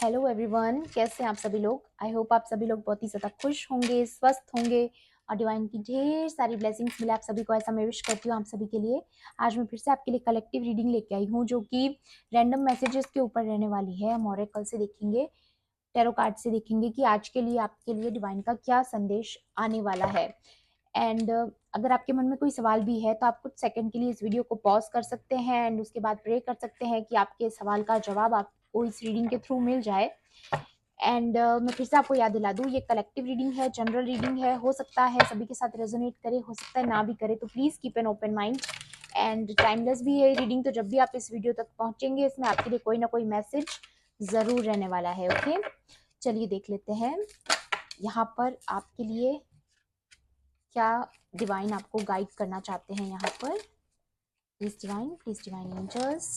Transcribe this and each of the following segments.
Hello everyone, कैसे हैं आप सभी लोग। आई होप आप सभी लोग बहुत ही ज़्यादा खुश होंगे, स्वस्थ होंगे और डिवाइन की ढेर सारी ब्लेसिंग्स मिले आप सभी को, ऐसा मैं विश करती हूँ आप सभी के लिए। आज मैं फिर से आपके लिए कलेक्टिव रीडिंग लेके आई हूँ जो कि रैंडम मैसेजेस के ऊपर रहने वाली है। हम ऑरेकल से देखेंगे, टैरो कार्ड से देखेंगे कि आज के लिए आपके लिए डिवाइन का क्या संदेश आने वाला है। एंड अगर आपके मन में कोई सवाल भी है तो आप कुछ सेकंड के लिए इस वीडियो को पॉज कर सकते हैं एंड उसके बाद प्रे कर सकते हैं कि आपके सवाल का जवाब आपको इस रीडिंग के थ्रू मिल जाए। एंड मैं फिर से आपको याद दिला दूँ, ये कलेक्टिव रीडिंग है, जनरल रीडिंग है, हो सकता है सभी के साथ रेजोनेट करे, हो सकता है ना भी करे, तो please keep an open mind. And timeless भी है रीडिंग, तो जब भी आप इस वीडियो तक पहुंचेंगे इसमें आपके लिए कोई ना कोई मैसेज ज़रूर रहने वाला है। ओके, चलिए देख लेते हैं यहाँ पर आपके लिए क्या डिवाइन आपको गाइड करना चाहते हैं। यहाँ पर प्लीज डिवाइन एंजल्स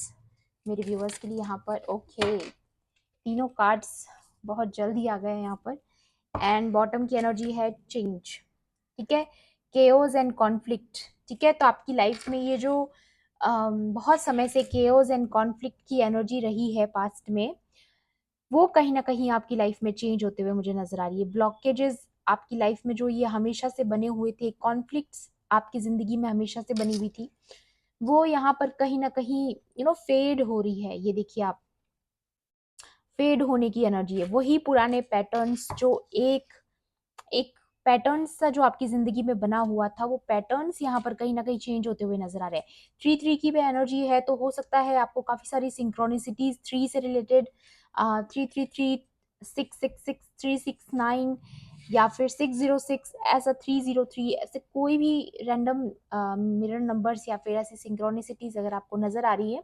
मेरे व्यूअर्स के लिए यहाँ पर। ओके, तीनों कार्ड्स बहुत जल्दी आ गए हैं यहाँ पर। एंड बॉटम की एनर्जी है चेंज, ठीक है, केओस एंड कॉन्फ्लिक्ट। ठीक है, तो आपकी लाइफ में ये जो बहुत समय से केओस एंड कॉन्फ्लिक्ट की एनर्जी रही है पास्ट में, वो कहीं ना कहीं आपकी लाइफ में चेंज होते हुए मुझे नजर आ रही है। ब्लॉकेजेस आपकी लाइफ में जो ये हमेशा से बने हुए थे, कॉन्फ्लिक्ट्स आपकी जिंदगी में हमेशा से बनी हुई थी, वो यहाँ पर कहीं ना कहीं फेड हो रही है। ये देखिए आप, फेड होने की एनर्जी है। वही पुराने पैटर्न्स जो एक एक पैटर्न्स था जो आपकी जिंदगी में बना हुआ था, वो पैटर्न्स यहाँ पर कहीं ना कहीं चेंज होते हुए नजर आ रहे हैं। 3-3 की भी एनर्जी है, तो हो सकता है आपको काफी सारी सिंक्रोनिसिटीज 3 से रिलेटेड, 333, 666, 369 या फिर 606, ऐसा 303, ऐसे कोई भी रैंडम मिरर नंबर्स या फिर ऐसी सिंक्रोनिसिटीज अगर आपको नजर आ रही है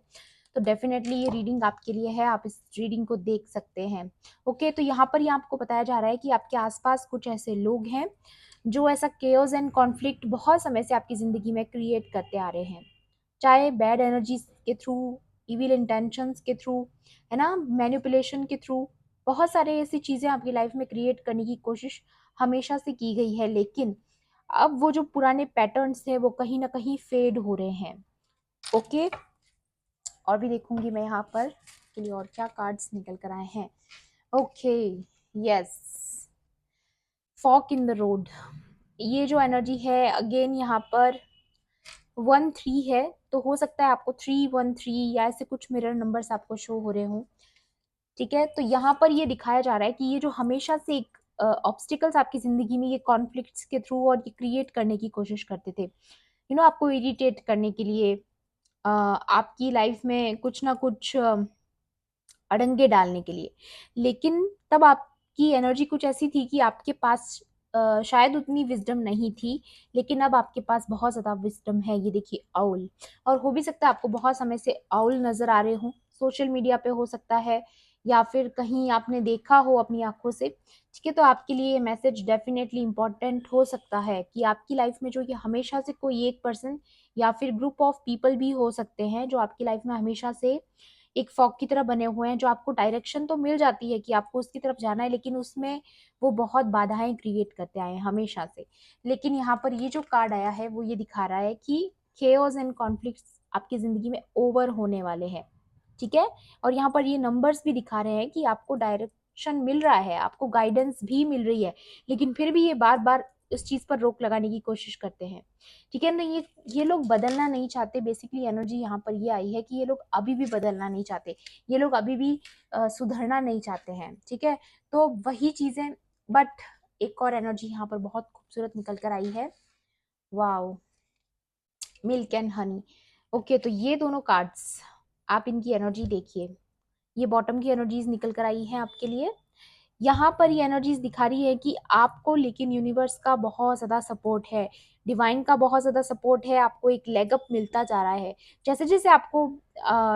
तो डेफिनेटली ये रीडिंग आपके लिए है, आप इस रीडिंग को देख सकते हैं। ओके, तो यहाँ पर ये आपको बताया जा रहा है कि आपके आसपास कुछ ऐसे लोग हैं जो ऐसा केओस एंड कॉन्फ्लिक्ट बहुत समय से आपकी जिंदगी में क्रिएट करते आ रहे हैं, चाहे बैड एनर्जी के थ्रू, इविल इंटेंशंस के थ्रू, है ना, मैनिपुलेशन के थ्रू। बहुत सारे ऐसी चीजें आपकी लाइफ में क्रिएट करने की कोशिश हमेशा से की गई है, लेकिन अब वो जो पुराने पैटर्न्स थे वो कहीं ना कहीं फेड हो रहे हैं। ओके, और भी देखूंगी मैं यहाँ पर के लिए और क्या कार्ड्स निकल कर आए हैं। Okay, yes, fork in the road, ये जो एनर्जी है अगेन यहाँ पर 1-3 है, तो हो सकता है आपको 313 या ऐसे कुछ मिरर नंबर्स आपको शो हो रहे हों। ठीक है, तो यहाँ पर ये दिखाया जा रहा है कि ये जो हमेशा से एक ऑब्स्टिकल्स आपकी जिंदगी में ये कॉन्फ्लिक्ट्स के थ्रू और ये क्रिएट करने की कोशिश करते थे, आपको इरिटेट करने के लिए, आपकी लाइफ में कुछ ना कुछ अड़ंगे डालने के लिए। लेकिन तब आपकी एनर्जी कुछ ऐसी थी कि आपके पास शायद उतनी विजडम नहीं थी, लेकिन अब आपके पास बहुत ज़्यादा विजडम है। ये देखिए आउल, और हो भी सकता है आपको बहुत समय से आउल नज़र आ रहे हों, सोशल मीडिया पे हो सकता है या फिर कहीं आपने देखा हो अपनी आंखों से। ठीक है, तो आपके लिए ये मैसेज डेफिनेटली इम्पॉर्टेंट हो सकता है कि आपकी लाइफ में जो ये हमेशा से कोई एक पर्सन या फिर ग्रुप ऑफ पीपल भी हो सकते हैं जो आपकी लाइफ में हमेशा से एक फॉग की तरह बने हुए हैं, जो आपको डायरेक्शन तो मिल जाती है कि आपको उसकी तरफ जाना है, लेकिन उसमें वो बहुत बाधाएं क्रिएट करते आए हैं हमेशा से। लेकिन यहाँ पर ये जो कार्ड आया है वो ये दिखा रहा है कि केओस एंड कॉन्फ्लिक्ट्स आपकी जिंदगी में ओवर होने वाले हैं। ठीक है, और यहाँ पर ये नंबर्स भी दिखा रहे हैं कि आपको डायरेक्शन मिल रहा है, आपको गाइडेंस भी मिल रही है, लेकिन फिर भी ये बार बार इस चीज पर रोक लगाने की कोशिश करते हैं। ठीक है ना, ये लोग बदलना नहीं चाहते। बेसिकली एनर्जी यहाँ पर ये आई है कि ये लोग अभी भी बदलना नहीं चाहते, ये लोग अभी भी सुधरना नहीं चाहते हैं। ठीक है, तो वही चीजें, बट एक और एनर्जी यहाँ पर बहुत खूबसूरत निकल कर आई है। Wow, milk and honey. Okay, तो ये दोनों कार्ड्स आप इनकी एनर्जी देखिए, ये बॉटम की एनर्जीज निकल कर आई हैं आपके लिए। यहाँ पर ये एनर्जीज दिखा रही है कि आपको लेकिन यूनिवर्स का बहुत ज़्यादा सपोर्ट है, डिवाइन का बहुत ज़्यादा सपोर्ट है, आपको एक लेग अप मिलता जा रहा है। जैसे जैसे आपको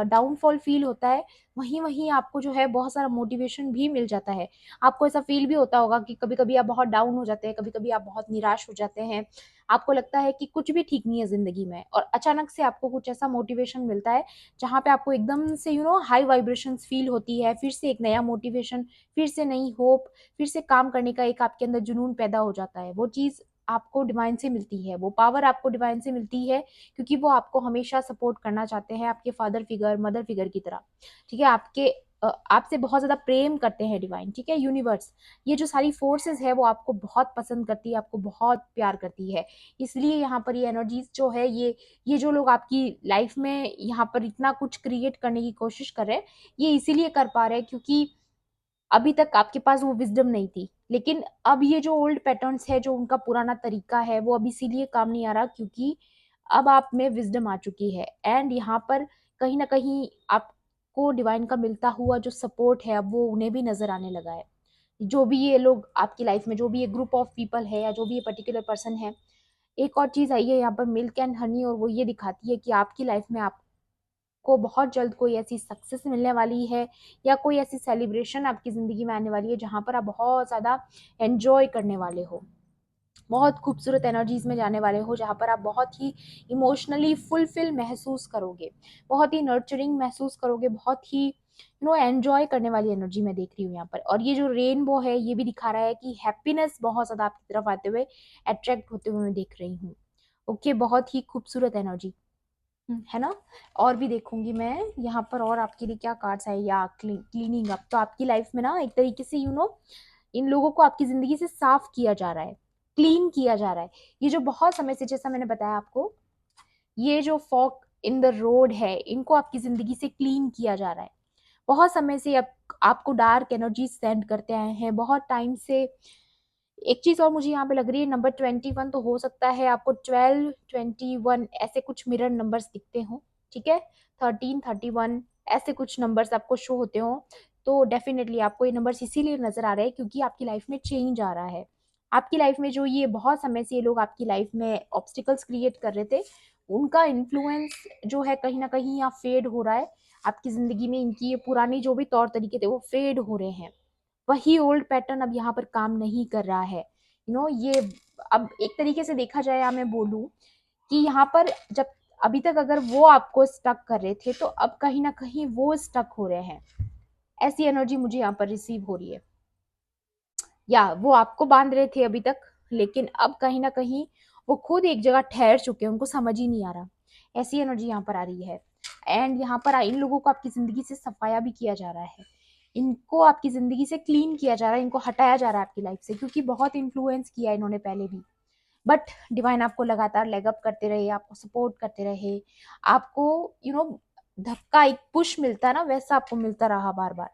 डाउनफॉल फील होता है, वहीं वहीं आपको जो है बहुत सारा मोटिवेशन भी मिल जाता है। आपको ऐसा फील भी होता होगा कि कभी कभी आप बहुत डाउन हो जाते हैं, कभी कभी आप बहुत निराश हो जाते हैं, आपको लगता है कि कुछ भी ठीक नहीं है जिंदगी में, और अचानक से आपको कुछ ऐसा मोटिवेशन मिलता है जहाँ पे आपको एकदम से हाई वाइब्रेशंस फील होती है, फिर से एक नया मोटिवेशन, फिर से नई होप, फिर से काम करने का एक आपके अंदर जुनून पैदा हो जाता है। वो चीज़ आपको डिवाइन से मिलती है, वो पावर आपको डिवाइन से मिलती है, क्योंकि वो आपको हमेशा सपोर्ट करना चाहते हैं, आपके फादर फिगर, मदर फिगर की तरह। ठीक है, आपके आपसे बहुत ज़्यादा प्रेम करते हैं डिवाइन, ठीक है। यूनिवर्स, ये जो सारी फोर्सेस है वो आपको बहुत पसंद करती है, आपको बहुत प्यार करती है। इसलिए यहाँ पर ये एनर्जीज जो है, ये जो लोग आपकी लाइफ में यहाँ पर इतना कुछ क्रिएट करने की कोशिश कर रहे हैं, ये इसीलिए कर पा रहे हैं क्योंकि अभी तक आपके पास वो विजडम नहीं थी। लेकिन अब ये जो ओल्ड पैटर्न्स है, जो उनका पुराना तरीका है, वो अब इसीलिए काम नहीं आ रहा क्योंकि अब आप में विजडम आ चुकी है। एंड यहाँ पर कहीं ना कहीं आपको डिवाइन का मिलता हुआ जो सपोर्ट है, अब वो उन्हें भी नजर आने लगा है। जो भी ये लोग आपकी लाइफ में, जो भी ये ग्रुप ऑफ पीपल है या जो भी ये पर्टिकुलर पर्सन है, एक और चीज आई है यहाँ पर मिल्क एंड हनी, और वो ये दिखाती है कि आपकी लाइफ में को बहुत जल्द कोई ऐसी सक्सेस मिलने वाली है या कोई ऐसी सेलिब्रेशन आपकी ज़िंदगी में आने वाली है जहाँ पर आप बहुत ज़्यादा एन्जॉय करने वाले हो, बहुत खूबसूरत एनर्जीज में जाने वाले हो, जहाँ पर आप बहुत ही इमोशनली फुलफिल महसूस करोगे, बहुत ही नर्चरिंग महसूस करोगे, बहुत ही एंजॉय करने वाली एनर्जी मैं देख रही हूँ यहाँ पर। और ये जो रेनबो है ये भी दिखा रहा है कि हैप्पीनेस बहुत ज़्यादा आपकी तरफ आते हुए, अट्रैक्ट होते हुए मैं देख रही हूँ। ओके, बहुत ही खूबसूरत एनर्जी है ना। और भी देखूंगी मैं यहाँ पर, और आपके लिए क्या कार्ड्स है। या क्लीनिंग अप, तो आपकी लाइफ में ना एक तरीके से इन लोगों को आपकी जिंदगी से साफ किया जा रहा है, क्लीन किया जा रहा है। ये जो बहुत समय से, जैसा मैंने बताया आपको, ये जो फॉग इन द रोड है, इनको आपकी जिंदगी से क्लीन किया जा रहा है। बहुत समय से आपको डार्क एनर्जी सेंड करते आए हैं बहुत टाइम से। एक चीज और मुझे यहाँ पे लग रही है, नंबर 21, तो हो सकता है आपको 12, 21 ऐसे कुछ मिरर नंबर्स दिखते हो, ठीक है। 13, 31 ऐसे कुछ नंबर्स आपको शो होते हो। तो डेफिनेटली आपको ये नंबर्स इसीलिए नजर आ रहे हैं क्योंकि आपकी लाइफ में चेंज आ रहा है। आपकी लाइफ में जो ये बहुत समय से ये लोग आपकी लाइफ में ऑब्स्टिकल्स क्रिएट कर रहे थे, उनका इन्फ्लुएंस जो है कहीं ना कहीं यहाँ फेड हो रहा है। आपकी जिंदगी में इनकी ये पुरानी जो भी तौर तरीके थे वो फेड हो रहे हैं। वही ओल्ड पैटर्न अब यहाँ पर काम नहीं कर रहा है। ये अब एक तरीके से देखा जाए, या मैं बोलूं कि यहाँ पर जब अभी तक अगर वो आपको स्टक कर रहे थे, तो अब कहीं ना कहीं वो स्टक हो रहे हैं। ऐसी एनर्जी मुझे यहाँ पर रिसीव हो रही है। या वो आपको बांध रहे थे अभी तक, लेकिन अब कहीं ना कहीं वो खुद एक जगह ठहर चुके हैं, उनको समझ ही नहीं आ रहा। ऐसी एनर्जी यहाँ पर आ रही है। एंड यहाँ पर इन लोगों को आपकी जिंदगी से सफाया भी किया जा रहा है, इनको आपकी जिंदगी से क्लीन किया जा रहा है, इनको हटाया जा रहा है आपकी लाइफ से, क्योंकि बहुत इन्फ्लुएंस किया इन्होंने पहले भी। बट डिवाइन आपको लगातार लेग अप करते रहे, आपको सपोर्ट करते रहे, आपको धक्का, एक पुश मिलता है ना, वैसा आपको मिलता रहा बार बार।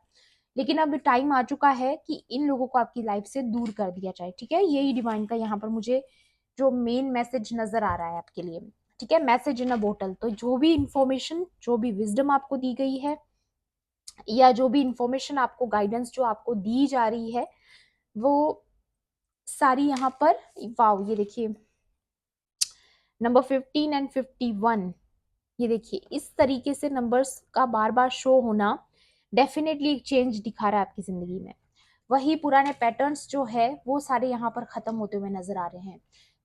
लेकिन अब टाइम आ चुका है कि इन लोगों को आपकी लाइफ से दूर कर दिया जाए, ठीक है। यही डिवाइन का यहाँ पर मुझे जो मेन मैसेज नजर आ रहा है आपके लिए, ठीक है। मैसेज इन अ बोतल, तो जो भी इंफॉर्मेशन, जो भी विजडम आपको दी गई है, या जो भी इंफॉर्मेशन आपको, गाइडेंस जो आपको दी जा रही है, वो सारी यहाँ पर, वाओ, ये देखिए नंबर 15 एंड 51, ये देखिए इस तरीके से नंबर्स का बार बार शो होना डेफिनेटली एक चेंज दिखा रहा है आपकी जिंदगी में। वही पुराने पैटर्न्स जो है वो सारे यहाँ पर खत्म होते हुए नजर आ रहे हैं,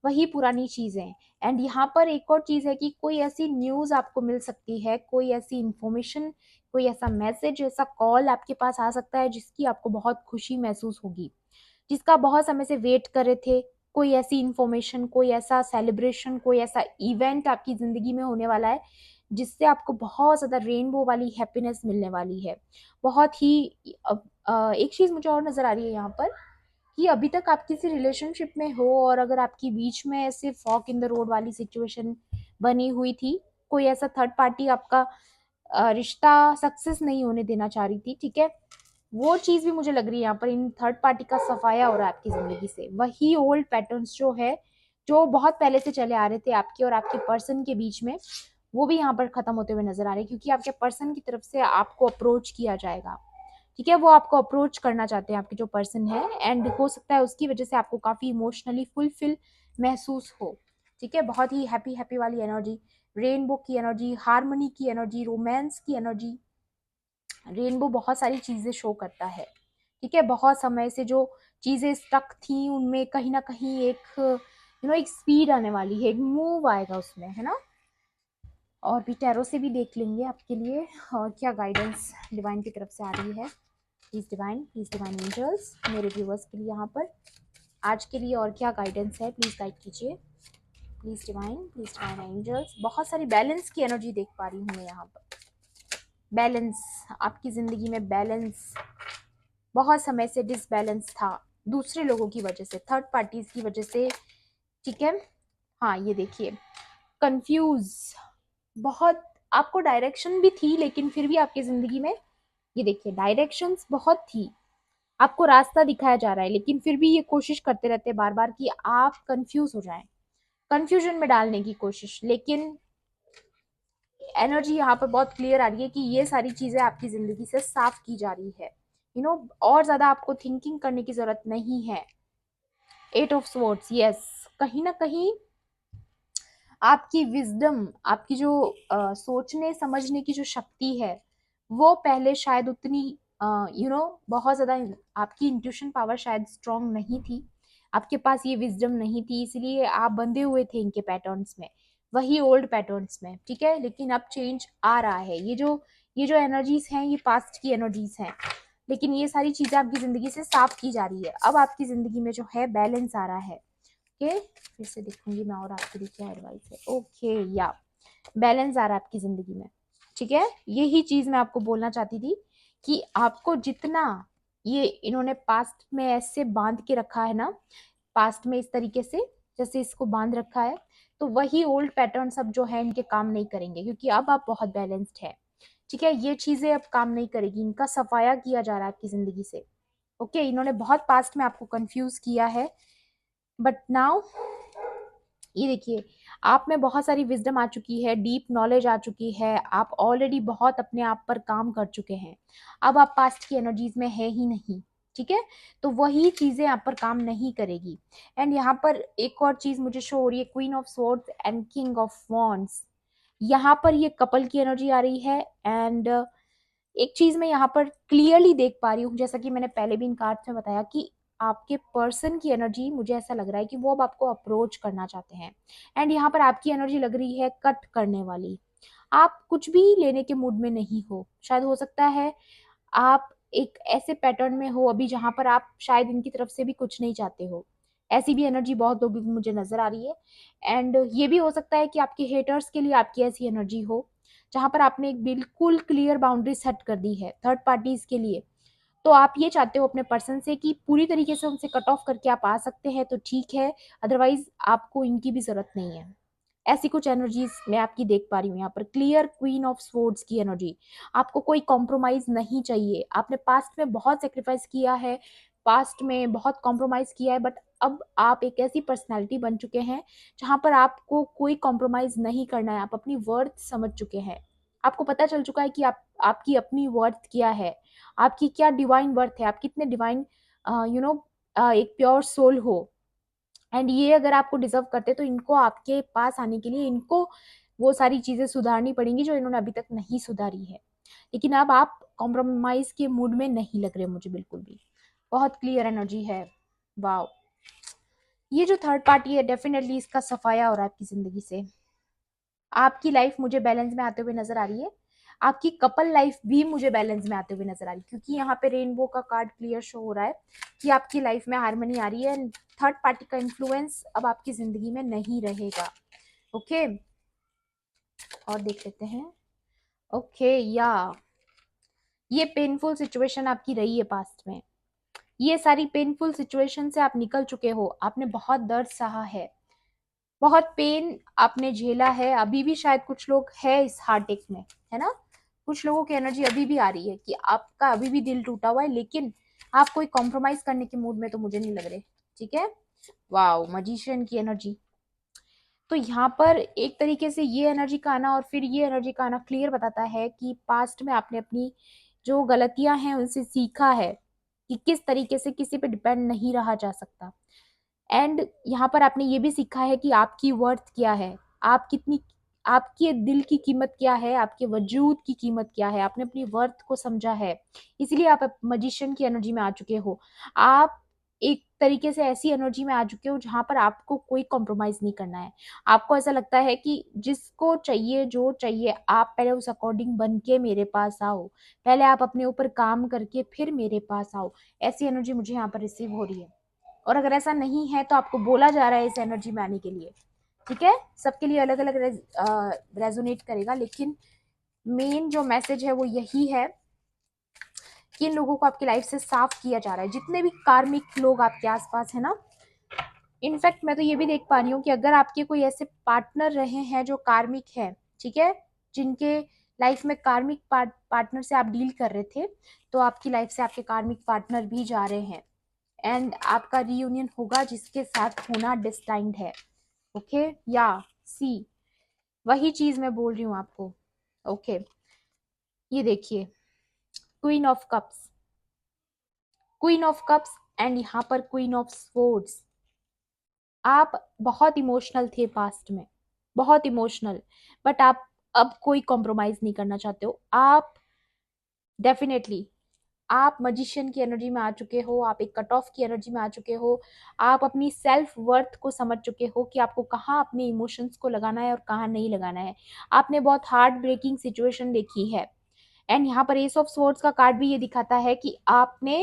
वही पुरानी चीजें। एंड यहाँ पर एक और चीज है कि कोई ऐसी न्यूज आपको मिल सकती है, कोई ऐसी इंफॉर्मेशन, कोई ऐसा मैसेज, ऐसा कॉल आपके पास आ सकता है जिसकी आपको बहुत खुशी महसूस होगी, जिसका बहुत समय से वेट कर रहे थे। कोई ऐसी इंफॉर्मेशन, कोई ऐसा सेलिब्रेशन, कोई ऐसा इवेंट आपकी जिंदगी में होने वाला है जिससे आपको बहुत ज्यादा रेनबो वाली हैप्पीनेस मिलने वाली है। बहुत ही एक चीज मुझे और नजर आ रही है यहाँ पर, कि अभी तक आप किसी रिलेशनशिप में हो और अगर आपकी बीच में ऐसे फॉक इन द रोड वाली सिचुएशन बनी हुई थी, कोई ऐसा थर्ड पार्टी आपका रिश्ता सक्सेस नहीं होने देना चाह रही थी, ठीक है। वो चीज भी मुझे लग रही है यहाँ पर, इन थर्ड पार्टी का सफाया हो रहा है आपकी जिंदगी से। वही ओल्ड पैटर्न्स जो है, जो बहुत पहले से चले आ रहे थे आपके और आपके पर्सन के बीच में, वो भी यहाँ पर खत्म होते हुए नजर आ रहे हैं, क्योंकि आपके पर्सन की तरफ से आपको अप्रोच किया जाएगा, ठीक है। वो आपको अप्रोच करना चाहते हैं, आपके जो पर्सन है, एंड हो सकता है उसकी वजह से आपको काफी इमोशनली फुलफिल महसूस हो, ठीक है। बहुत ही हैप्पी हैप्पी वाली एनर्जी, रेनबो की एनर्जी, हार्मनी की एनर्जी, रोमांस की एनर्जी। रेनबो बहुत सारी चीजें शो करता है, ठीक है। बहुत समय से जो चीजें स्टक थी उनमें कहीं ना कहीं एक स्पीड आने वाली है, एक मूव आएगा उसमें, है ना। और भी टैरो से भी देख लेंगे आपके लिए और क्या गाइडेंस डिवाइन की तरफ से आ रही है। प्लीज डिवाइन एंजल्स, मेरे व्यूअर्स के लिए यहाँ पर आज के लिए और क्या गाइडेंस है, प्लीज गाइड कीजिए। Please divine angels. बहुत सारी बैलेंस की एनर्जी देख पा रही हूँ मैं यहाँ पर। बैलेंस, आपकी ज़िंदगी में बैलेंस बहुत समय से डिसबैलेंस था, दूसरे लोगों की वजह से, थर्ड पार्टीज की वजह से, ठीक है। हाँ, ये देखिए, कंफ्यूज, बहुत, आपको डायरेक्शन भी थी लेकिन फिर भी आपकी ज़िंदगी में, ये देखिए, डायरेक्शंस बहुत थी, आपको रास्ता दिखाया जा रहा है, लेकिन फिर भी ये कोशिश करते रहते बार बार कि आप कंफ्यूज हो जाएं, कंफ्यूजन में डालने की कोशिश। लेकिन एनर्जी यहाँ पर बहुत क्लियर आ रही है कि ये सारी चीजें आपकी जिंदगी से साफ की जा रही है, और ज्यादा आपको थिंकिंग करने की जरूरत नहीं है। एट ऑफ स्वॉर्ड्स, यस, कहीं ना कहीं आपकी विजडम, आपकी जो सोचने समझने की जो शक्ति है, वो पहले शायद उतनी बहुत ज्यादा, आपकी इंट्यूशन पावर शायद स्ट्रांग नहीं थी, आपके पास ये विजडम नहीं थी, इसलिए आप बंधे हुए थे इनके पैटर्न्स में, वही ओल्ड पैटर्न्स में, ठीक है। लेकिन अब चेंज आ रहा है, ये जो एनर्जीज हैं ये पास्ट की एनर्जीज हैं, लेकिन ये सारी चीजें आपकी जिंदगी से साफ की जा रही है। अब आपकी जिंदगी में जो है बैलेंस आ रहा है। ओके, फिर से देखूंगी मैं और आपके लिए क्या एडवाइस है। ओके, या बैलेंस आ रहा है आपकी जिंदगी में, ठीक है। यही चीज मैं आपको बोलना चाहती थी कि आपको जितना ये इन्होंने पास्ट में ऐसे बांध के रखा है ना, पास्ट में इस तरीके से जैसे इसको बांध रखा है, तो वही ओल्ड पैटर्न सब जो है इनके काम नहीं करेंगे, क्योंकि अब आप बहुत बैलेंस्ड है, ठीक है। ये चीजें अब काम नहीं करेगी, इनका सफाया किया जा रहा है आपकी जिंदगी से। ओके, इन्होंने बहुत पास्ट में आपको कंफ्यूज किया है, बट नाउ ये देखिए, आप में बहुत सारी विजडम आ चुकी है, डीप नॉलेज आ चुकी है, आप ऑलरेडी बहुत अपने आप पर काम कर चुके हैं, अब आप पास्ट की एनर्जीज में है ही नहीं, ठीक है। तो वही चीजें आप पर काम नहीं करेगी। एंड यहाँ पर एक और चीज मुझे शो हो रही है, queen of swords and king of wands, यहाँ पर ये कपल की एनर्जी आ रही है। एंड एक चीज मैं यहाँ पर क्लियरली देख पा रही हूँ, जैसा कि मैंने पहले भी इन कार्ड्स में बताया, कि आपके पर्सन की एनर्जी, मुझे ऐसा लग रहा है कि वो अब आपको अप्रोच करना चाहते हैं। एंड यहाँ पर आपकी एनर्जी लग रही है कट करने वाली, आप कुछ भी लेने के मूड में नहीं हो, शायद हो सकता है आप एक ऐसे पैटर्न में हो अभी जहां पर आप शायद इनकी तरफ से भी कुछ नहीं चाहते हो, ऐसी भी एनर्जी बहुत लोगों की मुझे नजर आ रही है। एंड ये भी हो सकता है कि आपके हेटर्स के लिए आपकी ऐसी एनर्जी हो, जहां पर आपने एक बिल्कुल क्लियर बाउंड्री सेट कर दी है थर्ड पार्टीज के लिए। तो आप ये चाहते हो अपने पर्सन से कि पूरी तरीके से उनसे कट ऑफ करके आप आ सकते हैं तो ठीक है, अदरवाइज आपको इनकी भी जरूरत नहीं है। ऐसी कुछ एनर्जीज मैं आपकी देख पा रही हूँ यहाँ पर, क्लियर क्वीन ऑफ स्वॉर्ड्स की एनर्जी। आपको कोई कॉम्प्रोमाइज नहीं चाहिए, आपने पास्ट में बहुत सेक्रीफाइस किया है, पास्ट में बहुत कॉम्प्रोमाइज किया है, बट अब आप एक ऐसी पर्सनैलिटी बन चुके हैं जहां पर आपको कोई कॉम्प्रोमाइज नहीं करना है, आप अपनी वर्थ समझ चुके हैं, आपको पता चल चुका है कि आपकी अपनी वर्थ क्या है, आपकी क्या डिवाइन वर्थ है, आप कितने डिवाइन यू नो एक प्योर सोल हो। एंड ये अगर आपको डिजर्व करते तो इनको आपके पास आने के लिए इनको वो सारी चीजें सुधारनी पड़ेंगी जो इन्होंने अभी तक नहीं सुधारी है। लेकिन अब आप कॉम्प्रोमाइज के मूड में नहीं लग रहे मुझे बिल्कुल भी, बहुत क्लियर एनर्जी है। वाओ, ये जो थर्ड पार्टी है डेफिनेटली इसका सफाया हो रहा है आपकी जिंदगी से, आपकी लाइफ मुझे बैलेंस में आते हुए नजर आ रही है, आपकी कपल लाइफ भी मुझे बैलेंस में आते हुए नजर आ रही है, क्योंकि यहाँ पे रेनबो का कार्ड क्लियर शो हो रहा है कि आपकी लाइफ में हारमोनी आ रही है, थर्ड पार्टी का इन्फ्लुएंस अब आपकी जिंदगी में नहीं रहेगा। ओके, और देख लेते हैं। ओके, या ये पेनफुल सिचुएशन आपकी रही है पास्ट में, ये सारी पेनफुल सिचुएशन से आप निकल चुके हो, आपने बहुत दर्द सहा है, बहुत पेन आपने झेला है, अभी भी शायद कुछ लोग है इस हार्ट अटैक में, है ना, कुछ लोगों की एनर्जी अभी भी आ रही है कि आपका अभी भी दिल टूटा हुआ है, लेकिन आप कोई कॉम्प्रोमाइज करने के मूड में तो मुझे नहीं लग रहे, ठीक है। वाओ, मजिशियन की एनर्जी, तो यहाँ पर एक तरीके से ये एनर्जी का आना और फिर ये एनर्जी का आना क्लियर बताता है कि पास्ट में आपने अपनी जो गलतियां हैं उनसे सीखा है कि किस तरीके से किसी पे डिपेंड नहीं रहा जा सकता। एंड यहाँ पर आपने ये भी सीखा है कि आपकी वर्थ क्या है, आप कितनी, आपके दिल की कीमत क्या है, आपके वजूद की कीमत क्या है, आपने अपनी वर्थ को समझा है, इसलिए आप मजिशियन की एनर्जी में आ चुके हो। आप एक तरीके से ऐसी एनर्जी में आ चुके हो जहां पर आपको कोई कॉम्प्रोमाइज नहीं करना है, आपको ऐसा लगता है कि जिसको चाहिए जो चाहिए आप पहले उस अकॉर्डिंग बन के मेरे पास आओ, पहले आप अपने ऊपर काम करके फिर मेरे पास आओ, ऐसी एनर्जी मुझे यहाँ पर रिसीव हो रही है। और अगर ऐसा नहीं है तो आपको बोला जा रहा है इस एनर्जी में आने के लिए, ठीक है। सबके लिए अलग अलग रेजोनेट करेगा, लेकिन मेन जो मैसेज है वो यही है कि इन लोगों को आपकी लाइफ से साफ किया जा रहा है, जितने भी कार्मिक लोग आपके आसपास है ना। इनफैक्ट मैं तो ये भी देख पा रही हूँ कि अगर आपके कोई ऐसे पार्टनर रहे हैं जो कार्मिक है, ठीक है, जिनके लाइफ में कार्मिक पार्टनर से आप डील कर रहे थे, तो आपकी लाइफ से आपके कार्मिक पार्टनर भी जा रहे हैं एंड आपका रीयूनियन होगा जिसके साथ होना डिस्टाइंड है। ओके, या सी, वही चीज मैं बोल रही हूँ आपको। ओके, ये देखिए, queen of cups, queen of cups and यहाँ पर क्वीन ऑफ स्वॉर्ड्स। आप बहुत इमोशनल थे पास्ट में, बहुत इमोशनल, बट आप अब कोई कॉम्प्रोमाइज नहीं करना चाहते हो। आप डेफिनेटली, आप मजिशियन की एनर्जी में आ चुके हो, आप एक कट ऑफ की एनर्जी में आ चुके हो। आप अपनी सेल्फ वर्थ को समझ चुके हो कि आपको कहाँ अपने इमोशंस को लगाना है और कहाँ नहीं लगाना है। आपने बहुत हार्ट ब्रेकिंग सिचुएशन देखी है एंड यहाँ पर एस ऑफ स्वॉर्ड्स का कार्ड भी ये दिखाता है कि आपने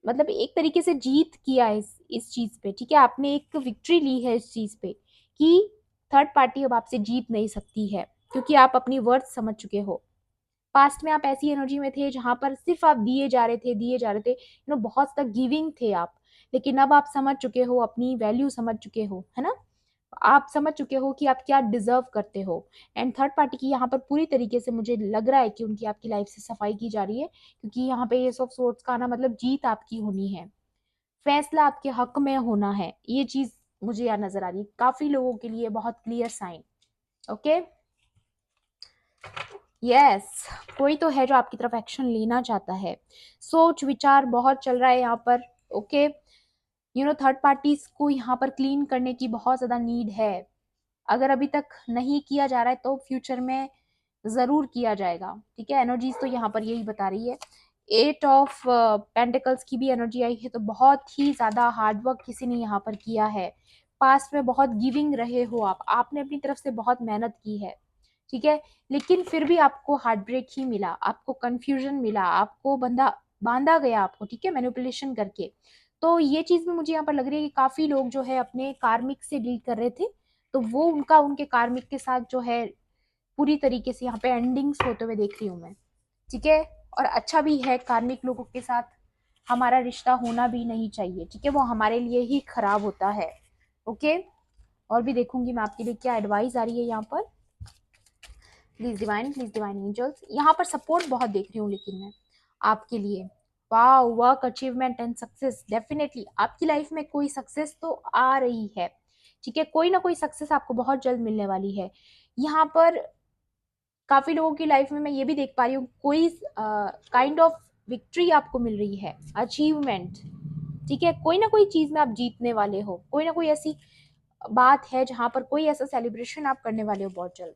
मतलब एक तरीके से जीत किया है इस चीज पे, ठीक है, आपने एक विक्ट्री ली है इस चीज पे कि थर्ड पार्टी अब आपसे जीत नहीं सकती है, क्योंकि आप अपनी वर्थ समझ चुके हो। पास्ट में आप ऐसी एनर्जी में थे जहां पर सिर्फ आप दिए जा रहे थे, दिए जा रहे थे, बहुत तक गिविंग थे आप। लेकिन अब आप समझ चुके हो, अपनी वैल्यू समझ चुके हो, है ना, आप समझ चुके हो कि आप क्या डिजर्व करते हो। एंड थर्ड पार्टी की यहाँ पर पूरी तरीके से मुझे लग रहा है कि उनकी आपकी लाइफ से सफाई की जा रही है, क्योंकि यहाँ पे एस ऑफ सोर्ट्स का आना मतलब जीत आपकी होनी है, फैसला आपके हक में होना है। ये चीज मुझे यहाँ नजर आ रही है काफी लोगों के लिए, बहुत क्लियर साइन। ओके, यस, कोई तो है जो आपकी तरफ एक्शन लेना चाहता है। सोच विचार बहुत चल रहा है यहाँ पर। ओके, थर्ड पार्टीज को यहाँ पर क्लीन करने की बहुत ज्यादा नीड है। अगर अभी तक नहीं किया जा रहा है तो फ्यूचर में जरूर किया जाएगा, ठीक है। एनर्जीज तो यहाँ पर यही बता रही है। एट ऑफ पेंटिकल्स की भी एनर्जी आई है, तो बहुत ही ज्यादा हार्डवर्क किसी ने यहाँ पर किया है। पास्ट में बहुत गिविंग रहे हो आप, आपने अपनी तरफ से बहुत मेहनत की है, ठीक है। लेकिन फिर भी आपको हार्ट ब्रेक ही मिला, आपको कंफ्यूजन मिला, आपको बंधा बांधा गया आपको, ठीक है, मैनिपुलेशन करके। तो ये चीज भी मुझे यहाँ पर लग रही है कि काफी लोग जो है अपने कार्मिक से डील कर रहे थे, तो वो उनका उनके कार्मिक के साथ जो है पूरी तरीके से यहाँ पे एंडिंग्स होते हुए देख रही हूँ मैं, ठीक है। और अच्छा भी है, कार्मिक लोगों के साथ हमारा रिश्ता होना भी नहीं चाहिए, ठीक है, वो हमारे लिए ही खराब होता है। ओके, और भी देखूंगी मैं आपके लिए क्या एडवाइस आ रही है यहाँ पर। प्लीज डिवाइन एंजल्स, यहाँ पर सपोर्ट बहुत देख रही हूँ लेकिन मैं आपके लिए। Wow, work achievement and success, definitely आपकी लाइफ में कोई सक्सेस तो आ रही है, ठीक है, कोई ना कोई सक्सेस आपको बहुत जल्द मिलने वाली है। यहाँ पर काफी लोगों की लाइफ में मैं ये भी देख पा रही हूँ, कोई काइंड ऑफ विक्ट्री आपको मिल रही है, अचीवमेंट, ठीक है, कोई ना कोई चीज में आप जीतने वाले हो, कोई ना कोई ऐसी बात है जहां पर कोई ऐसा सेलिब्रेशन आप करने वाले हो बहुत जल्द,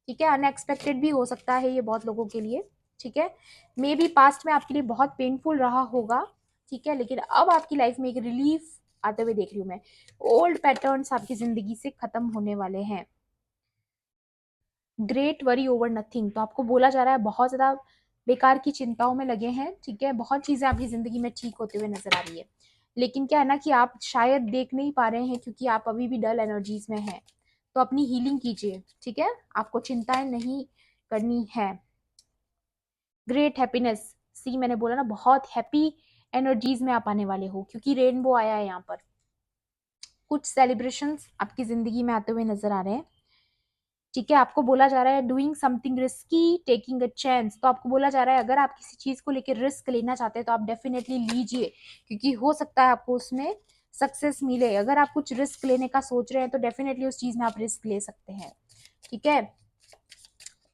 ठीक है। अनएक्सपेक्टेड भी हो सकता है ये बहुत लोगों के लिए, ठीक है। मे बी पास्ट में आपके लिए बहुत पेनफुल रहा होगा, ठीक है, लेकिन अब आपकी लाइफ में एक रिलीफ आते हुए देख रही हूँ मैं। ओल्ड पैटर्न्स आपकी जिंदगी से खत्म होने वाले हैं। ग्रेट वरी ओवर नथिंग, तो आपको बोला जा रहा है बहुत ज्यादा बेकार की चिंताओं में लगे हैं, ठीक है, बहुत चीजें आपकी जिंदगी में ठीक होते हुए नजर आ रही है। लेकिन क्या है ना कि आप शायद देख नहीं पा रहे हैं क्योंकि आप अभी भी डल एनर्जीज में हैं। तो अपनी हीलिंग कीजिए, ठीक है, आपको चिंताएं नहीं करनी है। ग्रेट हैप्पीनेस, सी मैंने बोला ना, बहुत हैप्पी एनर्जीज में आप आने वाले हो क्योंकि रेनबो आया है यहाँ पर। कुछ सेलिब्रेशंस आपकी जिंदगी में आते हुए नजर आ रहे हैं, ठीक है। आपको बोला जा रहा है doing something risky, taking a chance, तो आपको बोला जा रहा है अगर आप किसी चीज को लेकर रिस्क लेना चाहते हैं तो आप डेफिनेटली लीजिए, क्योंकि हो सकता है आपको उसमें सक्सेस मिले। अगर आप कुछ रिस्क लेने का सोच रहे हैं तो डेफिनेटली उस चीज में आप रिस्क ले सकते हैं, ठीक है।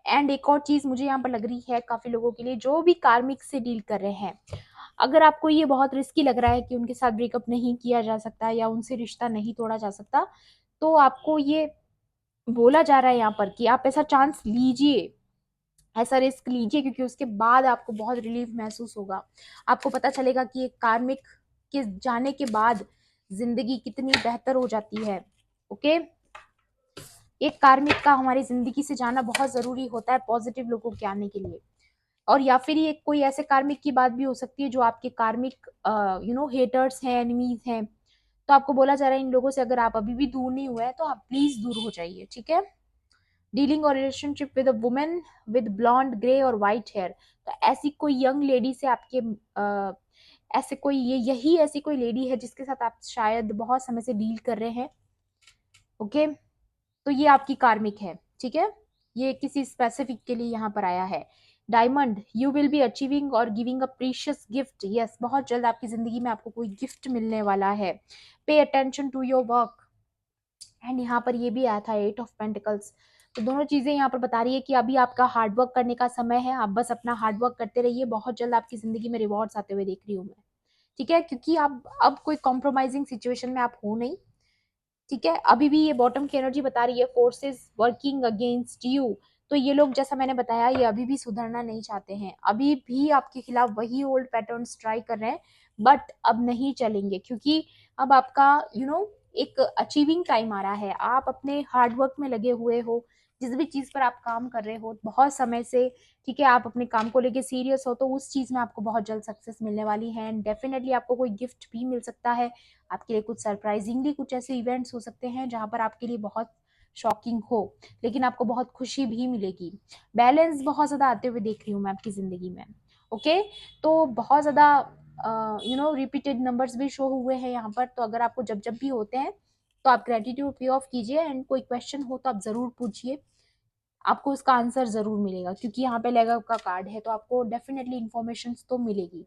एंड एक और चीज मुझे यहाँ पर लग रही है काफी लोगों के लिए जो भी कार्मिक से डील कर रहे हैं, अगर आपको ये बहुत रिस्की लग रहा है कि उनके साथ ब्रेकअप नहीं किया जा सकता या उनसे रिश्ता नहीं तोड़ा जा सकता, तो आपको ये बोला जा रहा है यहाँ पर कि आप ऐसा चांस लीजिए, ऐसा रिस्क लीजिए, क्योंकि उसके बाद आपको बहुत रिलीफ महसूस होगा। आपको पता चलेगा कि एक कार्मिक के जाने के बाद जिंदगी कितनी बेहतर हो जाती है। ओके, एक कार्मिक का हमारी जिंदगी से जाना बहुत जरूरी होता है पॉजिटिव लोगों के आने के लिए। और या फिर ये कोई ऐसे कार्मिक की बात भी हो सकती है जो आपके कार्मिक हेटर्स हैं, एनिमीज हैं। तो आपको बोला जा रहा है इन लोगों से अगर आप अभी भी दूर नहीं हुए हैं तो आप प्लीज दूर हो जाइए, ठीक है। डीलिंग और relationship with a women with blonde, grey और वाइट हेयर। तो ऐसी कोई यंग लेडी से आपके ऐसे कोई ये यही ऐसी कोई लेडी है जिसके साथ आप शायद बहुत समय से डील कर रहे हैं। ओके, तो ये आपकी कार्मिक है, ठीक है, ये किसी स्पेसिफिक के लिए यहाँ पर आया है। Diamond, you will be achieving और giving a precious gift. Yes, बहुत जल्द आपकी जिंदगी में आपको कोई गिफ्ट मिलने वाला है। Pay attention to your work. And यहाँ पर ये भी आया था 8 ऑफ पेंटिकल्स। तो दोनों चीजें यहाँ पर बता रही है कि अभी आपका हार्डवर्क करने का समय है, आप बस अपना हार्डवर्क करते रहिए, बहुत जल्द आपकी जिंदगी में रिवॉर्ड्स आते हुए देख रही हूँ मैं, ठीक है, क्योंकि आप अब कोई कॉम्प्रोमाइजिंग सिचुएशन में आप हो नहीं, ठीक है। अभी भी ये बॉटम की एनर्जी बता रही है फोर्सेस वर्किंग अगेंस्ट यू। तो ये लोग, जैसा मैंने बताया, ये अभी भी सुधरना नहीं चाहते हैं, अभी भी आपके खिलाफ वही ओल्ड पैटर्न्स ट्राई कर रहे हैं, बट अब नहीं चलेंगे, क्योंकि अब आपका एक अचीविंग टाइम आ रहा है। आप अपने हार्डवर्क में लगे हुए हो, जिस भी चीज पर आप काम कर रहे हो बहुत समय से, ठीक है, आप अपने काम को लेके सीरियस हो, तो उस चीज में आपको बहुत जल्द सक्सेस मिलने वाली है। एंड डेफिनेटली आपको कोई गिफ्ट भी मिल सकता है, आपके लिए कुछ सरप्राइजिंगली कुछ ऐसे इवेंट्स हो सकते हैं जहां पर आपके लिए बहुत शॉकिंग हो, लेकिन आपको बहुत खुशी भी मिलेगी। बैलेंस बहुत ज्यादा आते हुए देख रही हूँ मैं आपकी जिंदगी में। ओके, तो बहुत ज्यादा रिपीटेड नंबर्स भी शो हुए हैं यहाँ पर। तो अगर आपको जब जब भी होते हैं तो आप ग्रेटिट्यूड पे ऑफ कीजिए, एंड कोई क्वेश्चन हो तो आप जरूर पूछिए, आपको उसका आंसर जरूर मिलेगा, क्योंकि यहाँ पे लेग का कार्ड है, तो आपको डेफिनेटली इन्फॉर्मेशन तो मिलेगी।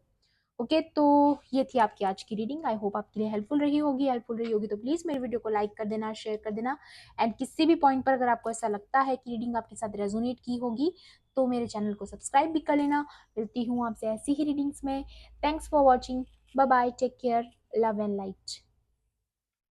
ओके, तो ये थी आपकी आज की रीडिंग। आई होप आपके लिए हेल्पफुल रही होगी तो प्लीज मेरे वीडियो को लाइक कर देना, शेयर कर देना। एंड किसी भी पॉइंट पर अगर आपको ऐसा लगता है कि रीडिंग आपके साथ रेजोनेट की होगी तो मेरे चैनल को सब्सक्राइब भी कर लेना। मिलती हूँ आपसे ऐसी ही रीडिंग्स में। Thanks for watching, bye bye, take care, love and light.